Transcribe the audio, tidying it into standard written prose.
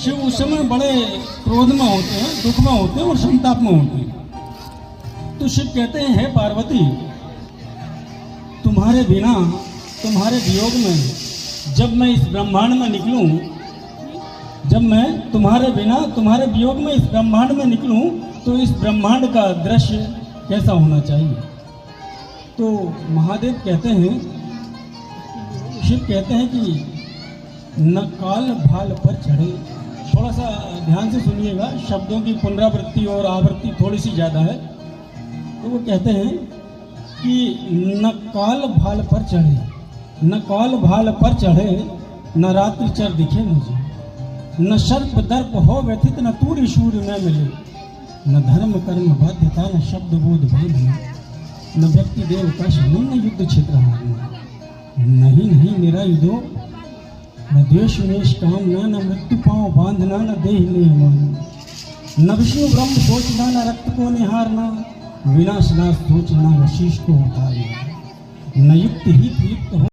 शिव उस समय बड़े क्रोध में होते हैं, दुख में होते हैं और संताप में होते हैं। तो शिव कहते हैं, हे पार्वती, तुम्हारे बिना, तुम्हारे वियोग में जब मैं इस ब्रह्मांड में निकलूं, जब मैं तुम्हारे बिना, तुम्हारे वियोग में इस ब्रह्मांड में निकलूं, तो इस ब्रह्मांड का दृश्य कैसा होना चाहिए। तो महादेव कहते हैं, शिव कहते हैं कि न काल भाल पर चढ़े। थोड़ा सा ध्यान से सुनिएगा, शब्दों की पुनरावृत्ति और आवृत्ति थोड़ी सी ज़्यादा है। तो वो कहते हैं कि न काल भाल पर चढ़े, न काल भाल पर चढ़े, न रात्रि चर दिखे मुझे, न सर्प दर्प हो व्यथित, न तूरी सूर्य में मिले, न धर्म कर्म बाध्यता, न शब्द बोध भेद, न व्यक्ति देव का शरण, न युद्ध क्षेत्र हारना। नहीं नहीं मेरा युद्धो, न द्वेष वेश कामना, न मृत्यु पाँव बांधना, न देह नेह मानना, न विष्णु ब्रह्म सोचना, न रक्त को निहारना, विनाश नाश सोचना, न शीश को उतारना, न युक्त ही प्रयुक्त हो।